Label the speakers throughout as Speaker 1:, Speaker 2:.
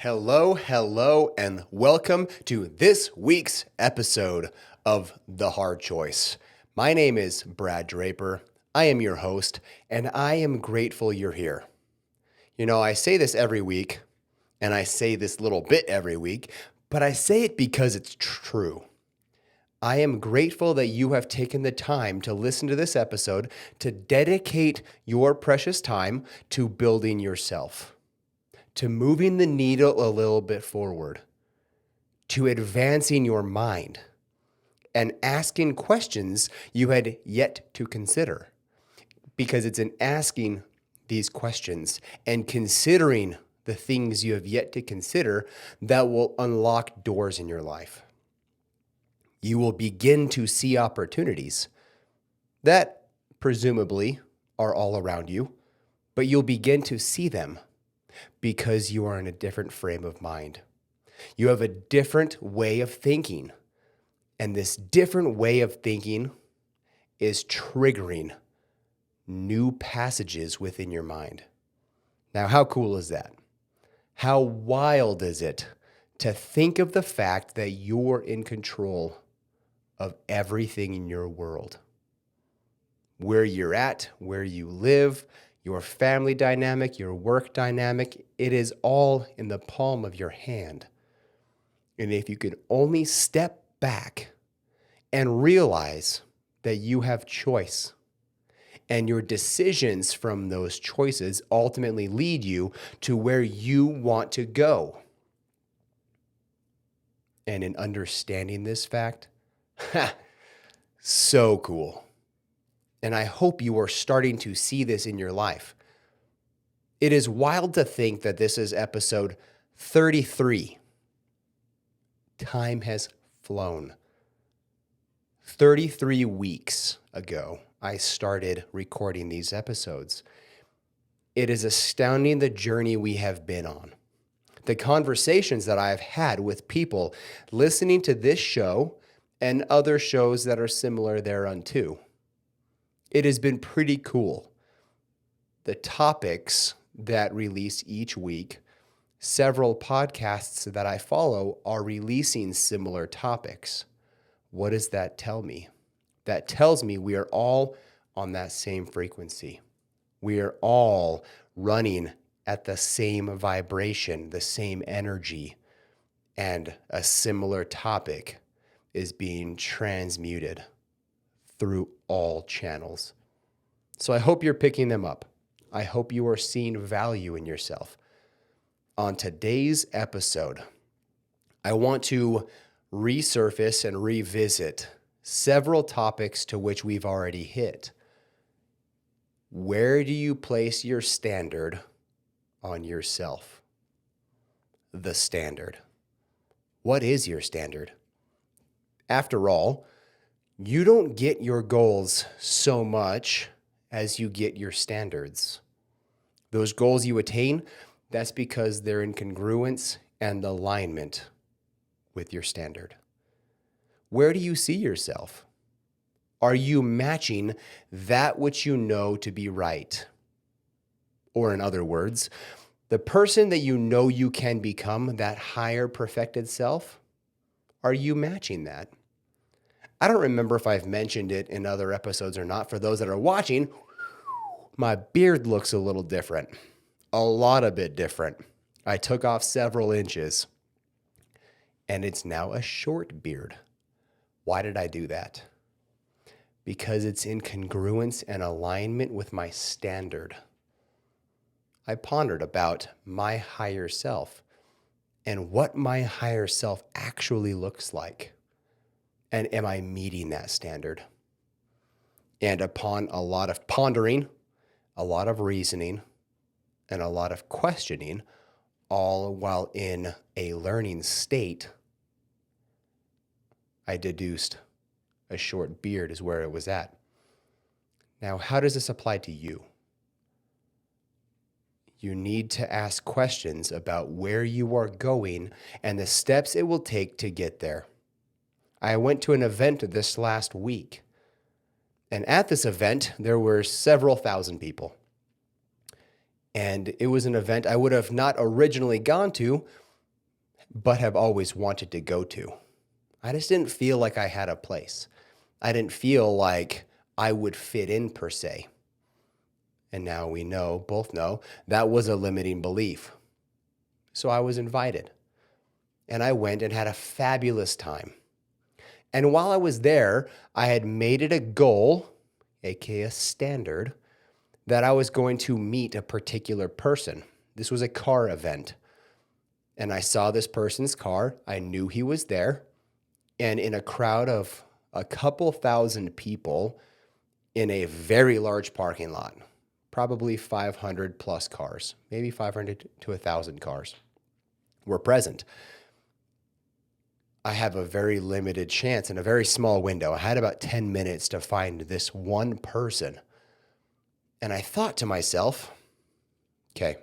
Speaker 1: Hello, and welcome to this week's episode of The Hard Choice. My name is Brad Draper. I am your host, and I am grateful you're here. You know, I say this every week, and I say this little bit every week, but I say it because it's true. I am grateful that you have taken the time to listen to this episode, to dedicate your precious time to building yourself, to moving the needle a little bit forward, to advancing your mind, and asking questions you had yet to consider. Because it's in asking these questions and considering the things you have yet to consider that will unlock doors in your life. You will begin to see opportunities that presumably are all around you, but you'll begin to see them because you are in a different frame of mind. You have a different way of thinking, and this different way of thinking is triggering new passages within your mind. Now, how cool is that? How wild is it to think of the fact that you're in control of everything in your world? Where you're at, where you live, your family dynamic, your work dynamic, it is all in the palm of your hand. And if you could only step back and realize that you have choice, and your decisions from those choices ultimately lead you to where you want to go. And in understanding this fact, so cool. And I hope you are starting to see this in your life. It is wild to think that this is episode 33. Time has flown. 33 weeks ago, I started recording these episodes. It is astounding the journey we have been on. The conversations that I have had with people listening to this show and other shows that are similar thereunto. It has been pretty cool. The topics that release each week, several podcasts that I follow are releasing similar topics. What does that tell me? That tells me we are all on that same frequency. We are all running at the same vibration, the same energy, and a similar topic is being transmuted through all channels. So I hope you're picking them up. I hope you are seeing value in yourself. On today's episode, I want to resurface and revisit several topics to which we've already hit. Where do you place your standard on yourself? The standard. What is your standard? After all, you don't get your goals so much as you get your standards. Those goals you attain, that's because they're in congruence and alignment with your standard. Where do you see yourself? Are you matching that which you know to be right? Or in other words, the person that you know you can become, that higher perfected self, are you matching that? I don't remember if I've mentioned it in other episodes or not. For those that are watching, my beard looks a little different. A lot of bit different. I took off several inches, and it's now a short beard. Why did I do that? Because it's in congruence and alignment with my standard. I pondered about my higher self and what my higher self actually looks like. And am I meeting that standard? And upon a lot of pondering, a lot of reasoning, and a lot of questioning, all while in a learning state, I deduced a short beard is where it was at. Now, how does this apply to you? You need to ask questions about where you are going and the steps it will take to get there. I went to an event this last week, and at this event, there were several thousand people. And it was an event I would have not originally gone to but have always wanted to go to. I just didn't feel like I had a place. I didn't feel like I would fit in per se. And now we both know, that was a limiting belief. So I was invited. And I went and had a fabulous time. And while I was there, I had made it a goal, aka a standard, that I was going to meet a particular person. This was a car event. And I saw this person's car. I knew he was there. And in a crowd of a couple thousand people in a very large parking lot, probably 500 plus cars, maybe 500 to 1,000 cars were present. I have a very limited chance in a very small window. I had about 10 minutes to find this one person. And I thought to myself, okay,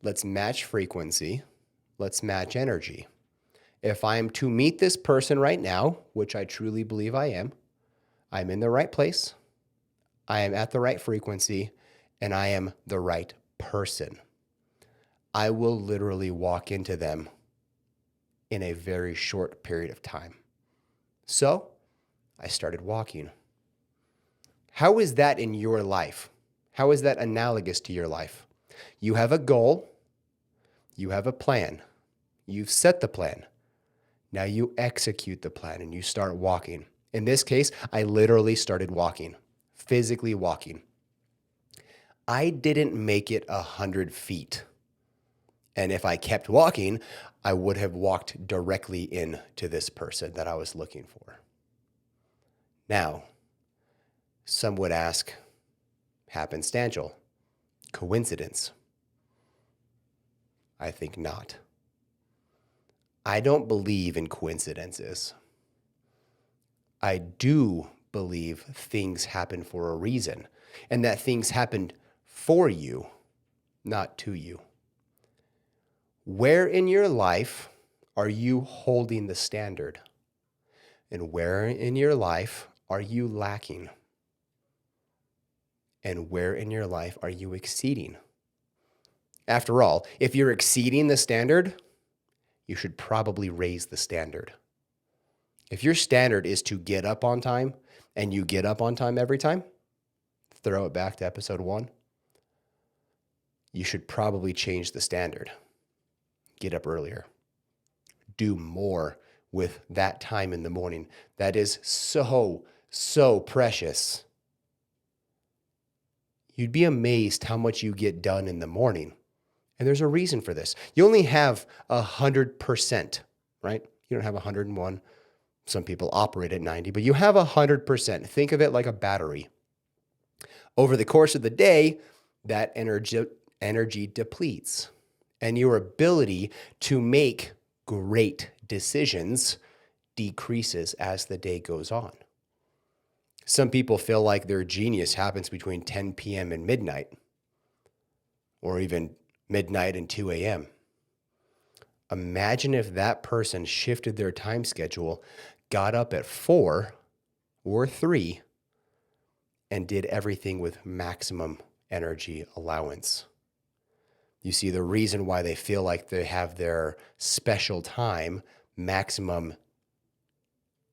Speaker 1: let's match frequency. Let's match energy. If I am to meet this person right now, which I truly believe I am, I'm in the right place, I am at the right frequency, and I am the right person. I will literally walk into them in a very short period of time. So I started walking. How is that in your life? How is that analogous to your life? You have a goal. You have a plan. You've set the plan. Now you execute the plan and you start walking. In this case, I literally started walking, physically walking. I didn't make it 100 feet. And if I kept walking, I would have walked directly into this person that I was looking for. Now, some would ask, happenstantial, coincidence? I think not. I don't believe in coincidences. I do believe things happen for a reason, and that things happened for you, not to you. Where in your life are you holding the standard? And where in your life are you lacking? And where in your life are you exceeding? After all, if you're exceeding the standard, you should probably raise the standard. If your standard is to get up on time and you get up on time every time, throw it back to episode 1, you should probably change the standard. Get up earlier. Do more with that time in the morning. That is so precious. You'd be amazed how much you get done in the morning. And there's a reason for this. You only have 100%, right? You don't have 101. Some people operate at 90, but you have 100%. Think of it like a battery. Over the course of the day, that energy depletes, and your ability to make great decisions decreases as the day goes on. Some people feel like their genius happens between 10 p.m. and midnight, or even midnight and 2 a.m. Imagine if that person shifted their time schedule, got up at 4 or 3, and did everything with maximum energy allowance. You see, the reason why they feel like they have their special time, maximum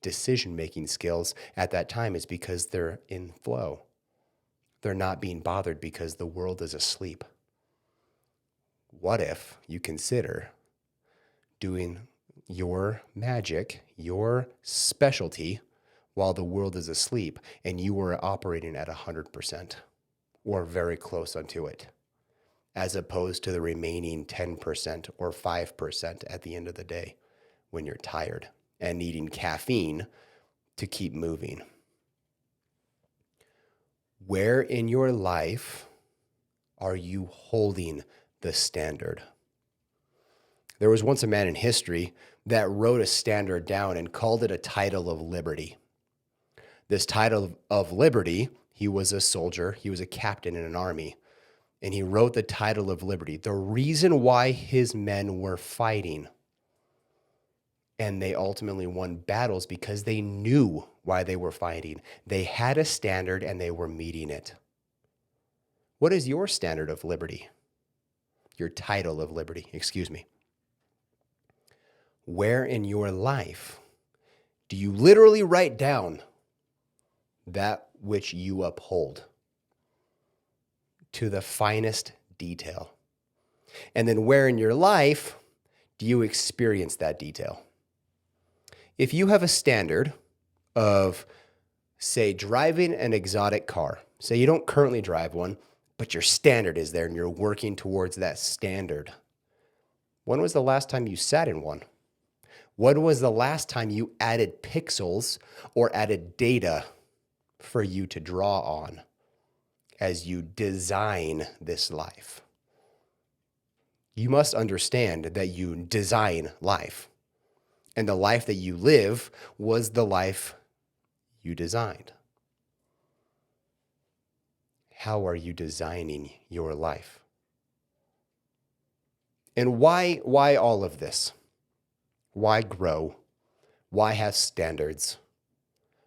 Speaker 1: decision-making skills at that time is because they're in flow. They're not being bothered because the world is asleep. What if you consider doing your magic, your specialty, while the world is asleep and you are operating at 100% or very close unto it, as opposed to the remaining 10% or 5% at the end of the day when you're tired and needing caffeine to keep moving? Where in your life are you holding the standard? There was once a man in history that wrote a standard down and called it a title of liberty. This title of liberty, he was a soldier, he was a captain in an army, and he wrote the title of liberty. The reason why his men were fighting and they ultimately won battles because they knew why they were fighting. They had a standard and they were meeting it. What is your standard of liberty? Your title of liberty, excuse me. Where in your life do you literally write down that which you uphold to the finest detail? And then where in your life do you experience that detail? If you have a standard of, say, driving an exotic car, say you don't currently drive one, but your standard is there and you're working towards that standard. When was the last time you sat in one? When was the last time you added pixels or added data for you to draw on as you design this life? You must understand that you design life, and the life that you live was the life you designed. How are you designing your life? And why all of this? Why grow? Why have standards?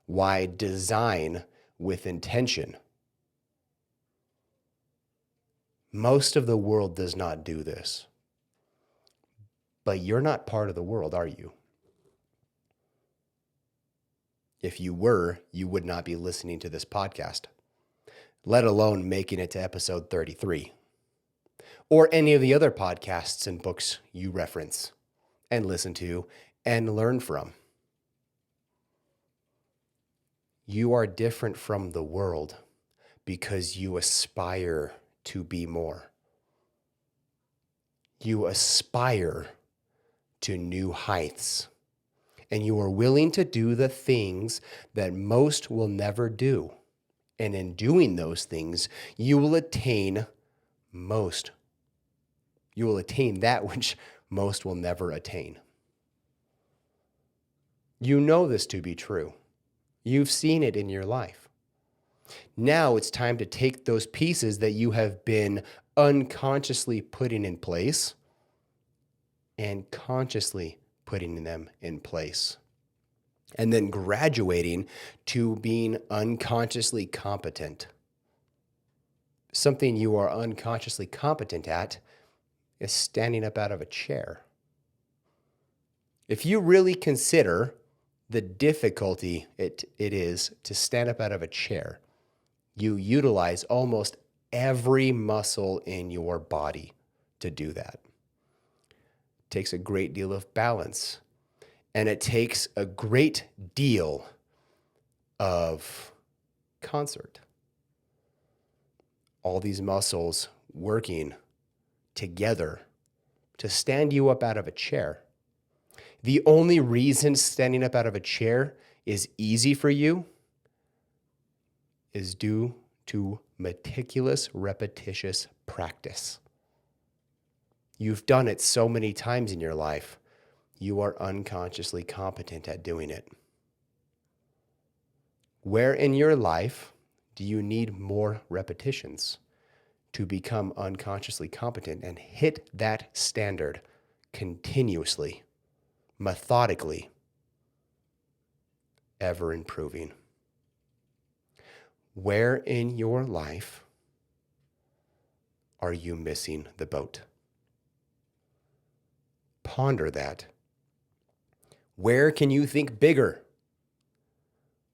Speaker 1: Why design with intention? Most of the world does not do this. But you're not part of the world, are you? If you were, you would not be listening to this podcast, let alone making it to episode 33, or any of the other podcasts and books you reference and listen to and learn from. You are different from the world because you aspire to be more. You aspire to new heights, and you are willing to do the things that most will never do. And in doing those things, you will attain most. You will attain that which most will never attain. You know this to be true. You've seen it in your life. Now it's time to take those pieces that you have been unconsciously putting in place and consciously putting them in place. And then graduating to being unconsciously competent. Something you are unconsciously competent at is standing up out of a chair. If you really consider the difficulty it is to stand up out of a chair, you utilize almost every muscle in your body to do that. It takes a great deal of balance, and it takes a great deal of concert. All these muscles working together to stand you up out of a chair. The only reason standing up out of a chair is easy for you is due to meticulous, repetitious practice. You've done it so many times in your life, you are unconsciously competent at doing it. Where in your life do you need more repetitions to become unconsciously competent and hit that standard continuously, methodically, ever improving? Where in your life are you missing the boat? Ponder that. Where can you think bigger?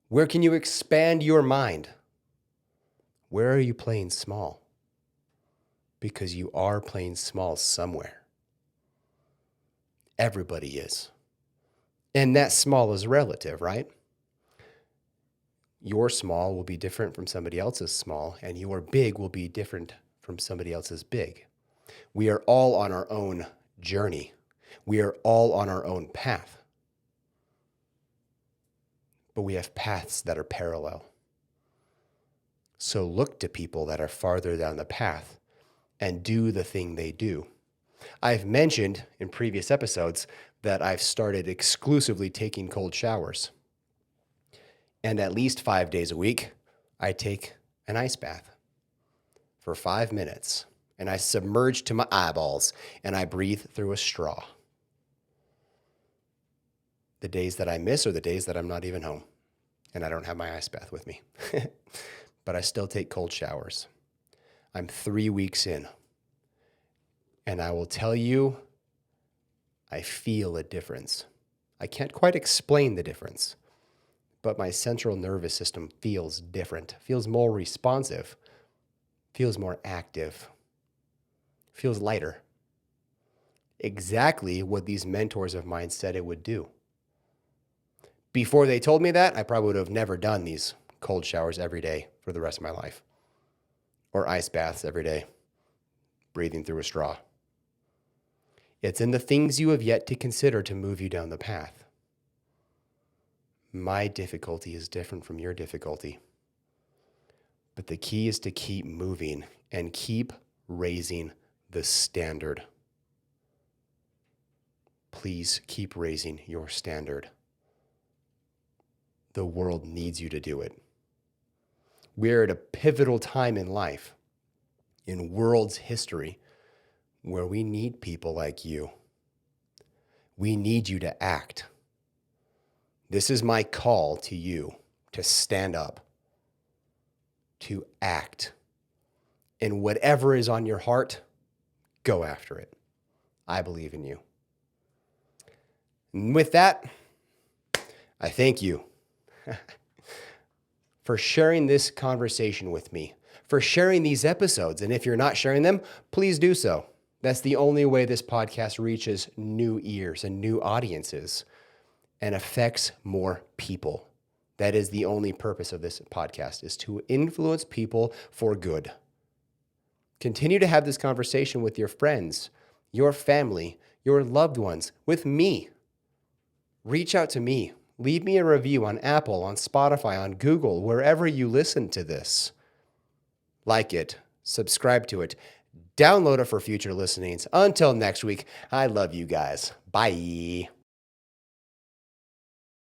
Speaker 1: Where can you expand your mind? Where are you playing small? Because you are playing small somewhere. Everybody is. And that small is relative, right? Your small will be different from somebody else's small, and your big will be different from somebody else's big. We are all on our own journey. We are all on our own path. But we have paths that are parallel. So look to people that are farther down the path and do the thing they do. I've mentioned in previous episodes that I've started exclusively taking cold showers. And at least 5 days a week, I take an ice bath for 5 minutes. And I submerge to my eyeballs and I breathe through a straw. The days that I miss are the days that I'm not even home and I don't have my ice bath with me. But I still take cold showers. I'm 3 weeks in. And I will tell you, I feel a difference. I can't quite explain the difference, but my central nervous system feels different, feels more responsive, feels more active, feels lighter. Exactly what these mentors of mine said it would do. Before they told me that, I probably would have never done these cold showers every day for the rest of my life, or ice baths every day, breathing through a straw. It's in the things you have yet to consider to move you down the path. My difficulty is different from your difficulty. But the key is to keep moving and keep raising the standard. Please keep raising your standard. The world needs you to do it. We're at a pivotal time in life, in world's history, where we need people like you. We need you to act. This is my call to you to stand up, to act. And whatever is on your heart, go after it. I believe in you. And with that, I thank you for sharing this conversation with me, for sharing these episodes. And if you're not sharing them, please do so. That's the only way this podcast reaches new ears and new audiences and affects more people. That is the only purpose of this podcast, is to influence people for good. Continue to have this conversation with your friends, your family, your loved ones, with me. Reach out to me. Leave me a review on Apple, on Spotify, on Google, wherever you listen to this. Like it, subscribe to it, download it for future listenings. Until next week, I love you guys. Bye.